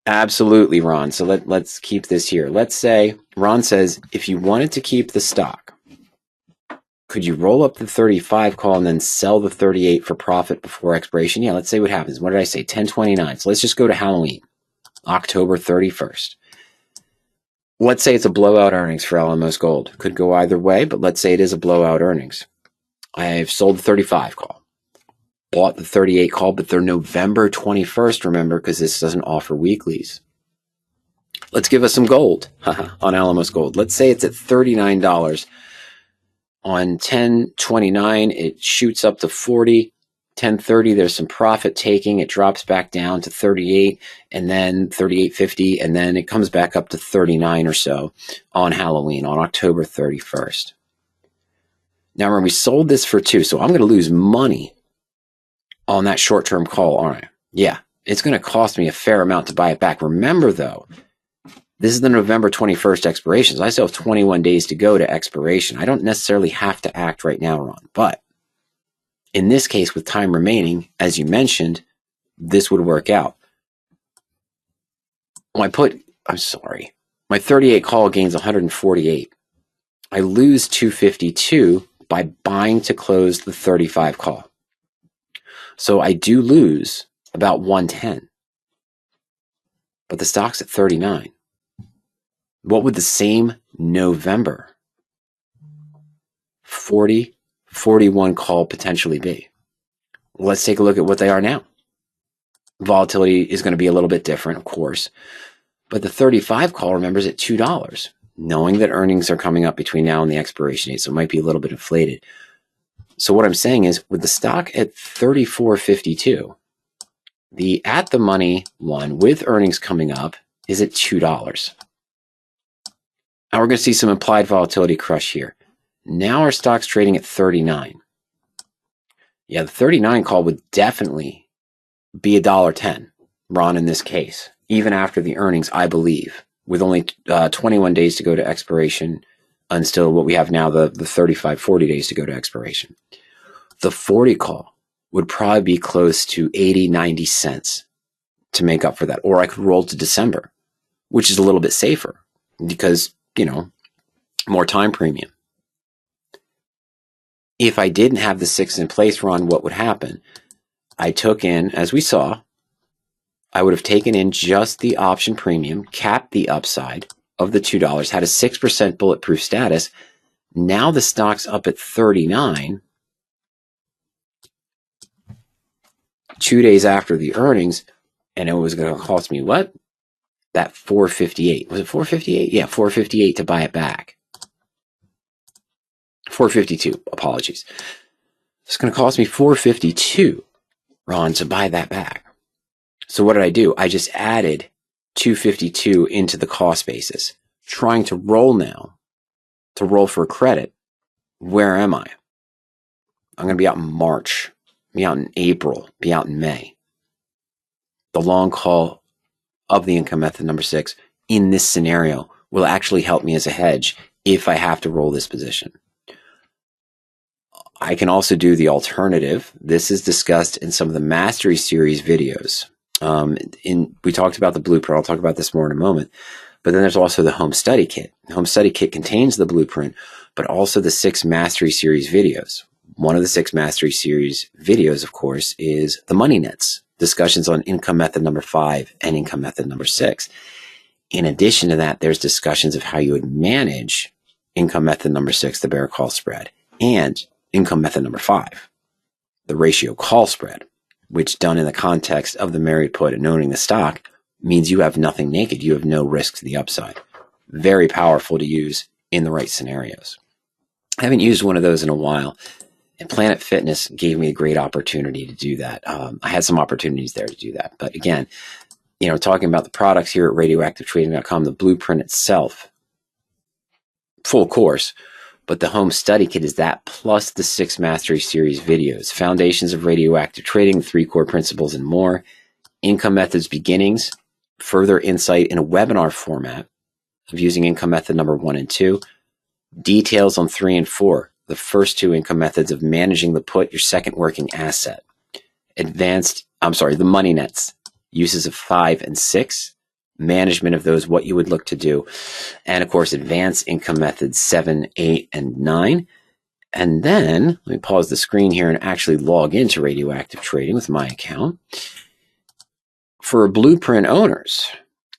Absolutely, Ron. So let's keep this here. Let's say Ron says, if you wanted to keep the stock, could you roll up the 35 call and then sell the 38 for profit before expiration? Yeah, let's say what happens. What did I say? 10/29. So let's just go to Halloween, October 31st. Let's say it's a blowout earnings for Alamos Gold. Could go either way, but let's say it is a blowout earnings. I've sold the 35 call, bought the 38 call, but they're November 21st, remember, because this doesn't offer weeklies. Let's give us some gold on Alamos Gold. Let's say it's at $39. On 10/29, it shoots up to 40. 10/30, there's some profit taking. It drops back down to 38 and then 38.50, and then it comes back up to 39 or so on Halloween, on October 31st. Now, remember, we sold this for 2, so I'm going to lose money on that short-term call, aren't I? Yeah, it's going to cost me a fair amount to buy it back. Remember, though, this is the November 21st expiration, so I still have 21 days to go to expiration. I don't necessarily have to act right now, Ron, but in this case, with time remaining, as you mentioned, this would work out. My 38 call gains 148. I lose 252 by buying to close the 35 call. So I do lose about 110. But the stock's at 39. What would the same November 41 call potentially be? Let's take a look at what they are now. Volatility is going to be a little bit different, of course, but the 35 call, remember, is at $2, knowing that earnings are coming up between now and the expiration date, so it might be a little bit inflated. So what I'm saying is, with the stock at $34.52, the at the money one with earnings coming up is at $2. Now we're going to see some implied volatility crush here. Now our stock's trading at 39. Yeah, the 39 call would definitely be $1.10, Ron, in this case, even after the earnings, I believe, with only 21 days to go to expiration, and still what we have now, the 35, 40 days to go to expiration. The 40 call would probably be close to 80, 90 cents to make up for that. Or I could roll to December, which is a little bit safer because, more time premium. If I didn't have the 6 in place, Ron, what would happen? I took in, as we saw, I would have taken in just the option premium, capped the upside of the $2, had a 6% bulletproof status. Now the stock's up at 39, 2 days after the earnings, and it was going to cost me what? That $4.58. Was it $4.58? Yeah, $4.58 to buy it back. $4.52, apologies. It's going to cost me $4.52, Ron, to buy that back. So what did I do? I just added $2.52 into the cost basis, trying to roll now, to roll for credit. Where am I? I'm going to be out in March, be out in April, be out in May. The long call of the income method number 6 in this scenario will actually help me as a hedge if I have to roll this position. I can also do the alternative. This is discussed in some of the Mastery Series videos. We talked about the blueprint. I'll talk about this more in a moment. But then there's also the Home Study Kit. The Home Study Kit contains the blueprint, but also the 6 Mastery Series videos. One of the 6 Mastery Series videos, of course, is the Money Nets, discussions on income method number 5 and income method number 6. In addition to that, there's discussions of how you would manage income method number 6, the bear call spread, and income method number 5, the ratio call spread, which done in the context of the married put and owning the stock means you have nothing naked. You have no risk to the upside. Very powerful to use in the right scenarios. I haven't used one of those in a while, and Planet Fitness gave me a great opportunity to do that. I had some opportunities there to do that. But again, talking about the products here at radioactivetrading.com, the blueprint itself, full course. But the Home Study Kit is that, plus the 6 Mastery Series videos, Foundations of Radioactive Trading, 3 Core Principles, and more, Income Methods Beginnings, further insight in a webinar format of using income method number 1 and 2, details on 3 and 4, the first 2 income methods of managing the put, your second working asset, the Money Nets, uses of 5 and 6, management of those, what you would look to do. And of course, advanced income methods 7, 8, and 9. And then let me pause the screen here and actually log into radioactive trading with my account. For blueprint owners,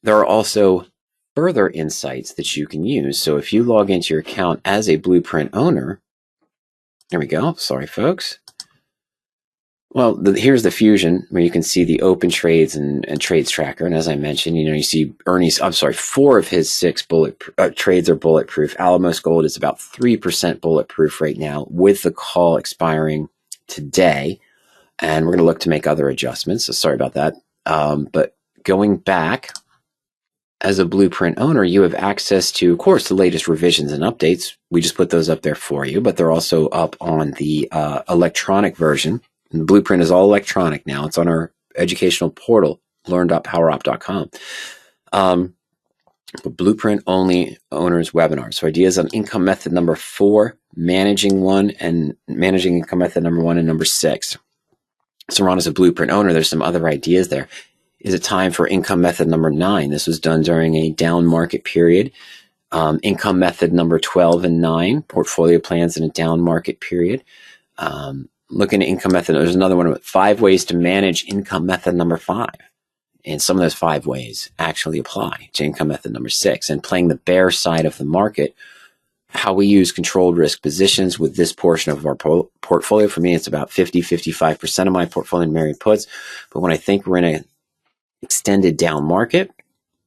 there are also further insights that you can use. So if you log into your account as a blueprint owner, there we go. Sorry, folks. Well, here's the Fusion where you can see the open trades and trades tracker. And as I mentioned, you see Ernie's, 4 of his 6 trades are bulletproof. Alamos Gold is about 3% bulletproof right now with the call expiring today. And we're going to look to make other adjustments. So sorry about that. But going back, as a blueprint owner, you have access to, of course, the latest revisions and updates. We just put those up there for you, but they're also up on the electronic version. And the blueprint is all electronic now. It's on our educational portal, learn.powerup.com. But blueprint only owners webinar. So ideas on income method number 4, managing income method number 1 and number 6. So Ron, as a blueprint owner, there's some other ideas there. Is it time for income method number 9? This was done during a down market period. Income method number 12 and 9, portfolio plans in a down market period. Looking at income method, there's another one, 5 ways to manage income method number 5. And some of those 5 ways actually apply to income method number 6. And playing the bear side of the market, how we use controlled risk positions with this portion of our portfolio. For me, it's about 55% of my portfolio in Mary puts. But when I think we're in an extended down market,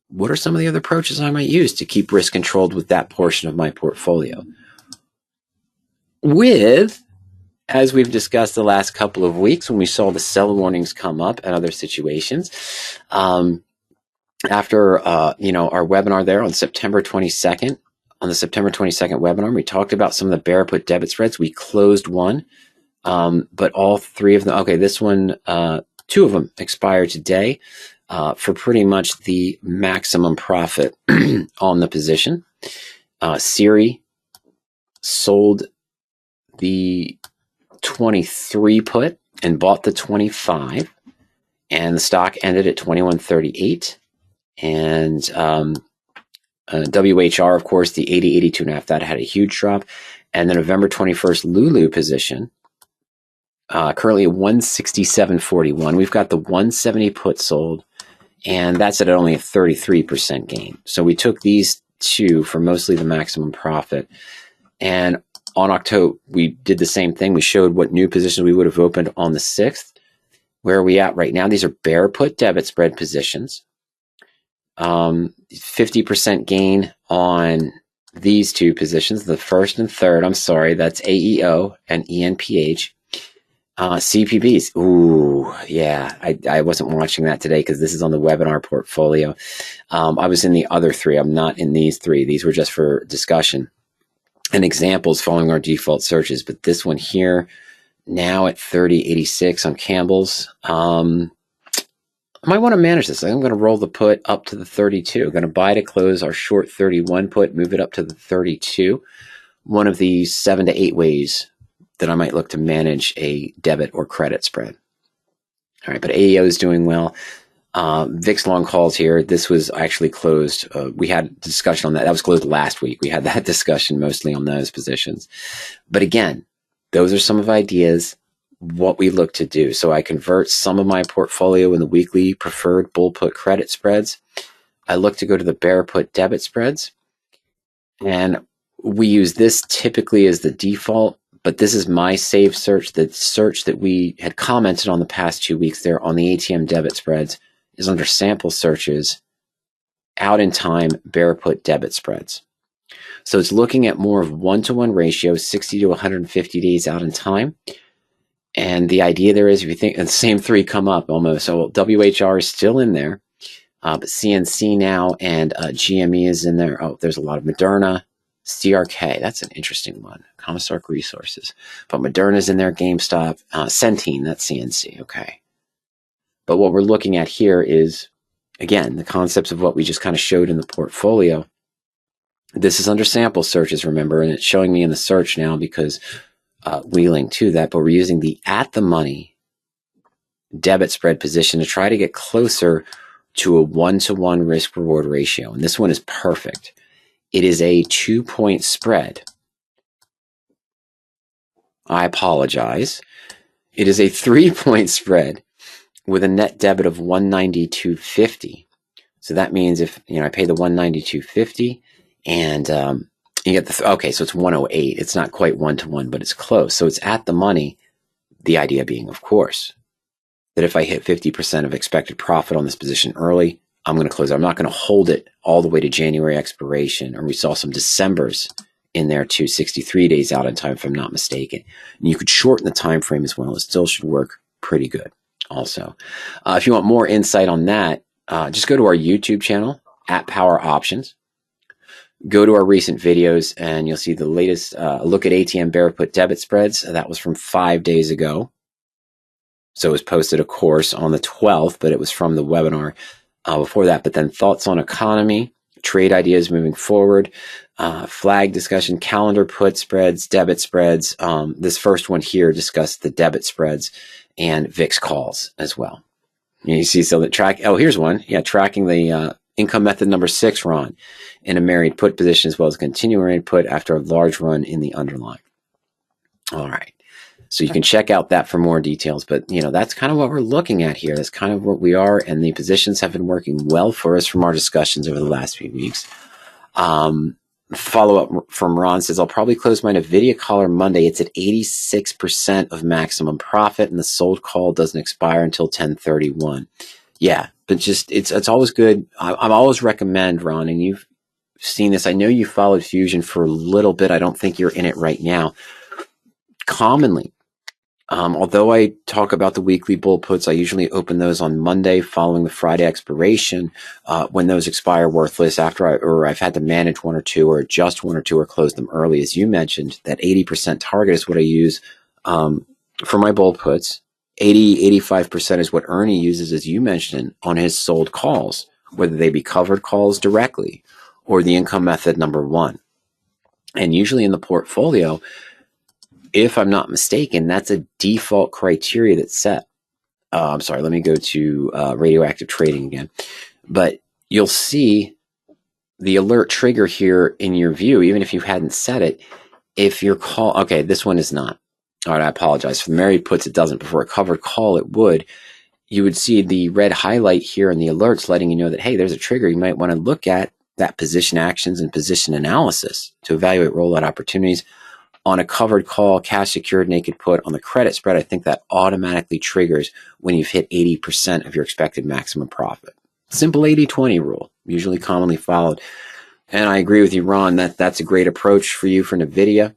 what are some of the other approaches I might use to keep risk controlled with that portion of my portfolio? With, as we've discussed the last couple of weeks, when we saw the sell warnings come up and other situations, after our webinar there on September 22nd, on the September 22nd webinar, we talked about some of the Bear Put Debit spreads. We closed one, but all 3 of them, okay, this one, 2 of them expired today for pretty much the maximum profit on the position. Siri sold the 23 put and bought the 25, and the stock ended at 21.38. And WHR, of course, the 80, 82.5, that had a huge drop. And the November 21st Lulu position, currently at 167.41. We've got the 170 put sold, and that's at only a 33% gain. So we took these 2 for mostly the maximum profit. And on October, we did the same thing. We showed what new positions we would have opened on the 6th. Where are we at right now? These are Bear Put Debit spread positions. 50% gain on these 2 positions, the 1st and 3rd. I'm sorry, that's AEO and ENPH. CPBs. Ooh, yeah. I wasn't watching that today because this is on the webinar portfolio. I was in the other 3. I'm not in these 3. These were just for discussion and examples following our default searches. But this one here, now at 30.86 on Campbell's. I might want to manage this. I'm going to roll the put up to the 32. I'm going to buy to close our short 31 put, move it up to the 32. One of the 7 to 8 ways that I might look to manage a debit or credit spread. All right, but AEO is doing well. VIX long calls here. This was actually closed. We had a discussion on that. That was closed last week. We had that discussion mostly on those positions. But again, those are some of ideas, what we look to do. So I convert some of my portfolio in the weekly preferred bull put credit spreads. I look to go to the bear put debit spreads. And we use this typically as the default, but this is my saved search. The search that we had commented on the past 2 weeks there on the ATM debit spreads is under sample searches, out in time, bear put debit spreads. So it's looking at more of 1-to-1 ratio, 60 to 150 days out in time. And the idea there is, if you think, and the same 3 come up almost. So WHR is still in there, but CNC now and GME is in there. Oh, there's a lot of Moderna, CRK. That's an interesting one. Comsark Resources. But Moderna's in there, GameStop, Centene, that's CNC. Okay. But what we're looking at here is, again, the concepts of what we just kind of showed in the portfolio. This is under sample searches, remember, and it's showing me in the search now because we link to that, but we're using the at the money debit spread position to try to get closer to a 1-to-1 risk reward ratio. And this one is perfect. It is a 2-point spread. I apologize. It is a 3-point spread with a net debit of 192.50. So that means if I pay the 192.50 and you get the okay, so it's 108. It's not quite 1-to-1, but it's close. So it's at the money. The idea being, of course, that if I hit 50% of expected profit on this position early, I'm going to close it. I'm not going to hold it all the way to January expiration. Or we saw some Decembers in there too, 63 days out in time, if I'm not mistaken. And you could shorten the time frame as well. It still should work pretty good. Also, if you want more insight on that, just go to our YouTube channel at Power Options. Go to our recent videos and you'll see the latest look at ATM Bear Put Debit spreads. That was from 5 days ago. So it was posted, of course, on the 12th, but it was from the webinar before that. But then thoughts on economy, trade ideas moving forward, flag discussion, calendar put spreads, debit spreads. This first one here discussed the debit spreads and VIX calls as well. You see, so that here's one. Yeah, tracking the income method number 6 run in a married put position as well as continuing married put after a large run in the underlying. All right. So you can check out that for more details, but that's kind of what we're looking at here. That's kind of what we are, and the positions have been working well for us from our discussions over the last few weeks. Follow up from Ron says, I'll probably close my NVDA Collar Monday. It's at 86% of maximum profit, and the sold call doesn't expire until 10/31. Yeah, but just it's always good. I always recommend, Ron, and you've seen this. I know you followed Fusion for a little bit. I don't think you're in it right now. Commonly, although I talk about the weekly bull puts, I usually open those on Monday following the Friday expiration. When those expire worthless after I've had to manage one or two or adjust one or two or close them early. As you mentioned, that 80% target is what I use for my bull puts. 85% is what Ernie uses, as you mentioned, on his sold calls, whether they be covered calls directly or the income method number 1. And usually in the portfolio, if I'm not mistaken, that's a default criteria that's set. I'm sorry, let me go to radioactive trading again. But you'll see the alert trigger here in your view, even if you hadn't set it. If your call, okay, this one is not. All right, I apologize. For the married puts, it doesn't. But for a covered call, it would. You would see the red highlight here in the alerts letting you know that, hey, there's a trigger. You might want to look at that position actions and position analysis to evaluate rollout opportunities. On a covered call, cash secured, naked put on the credit spread, I think that automatically triggers when you've hit 80% of your expected maximum profit. Simple 80-20 rule, usually commonly followed. And I agree with you, Ron, that's a great approach for you for NVIDIA.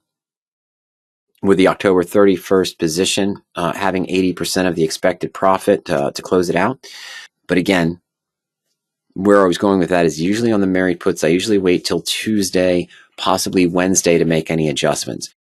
With the October 31st position, having 80% of the expected profit to close it out. But again, where I was going with that is usually on the married puts, I usually wait till Tuesday, possibly Wednesday to make any adjustments.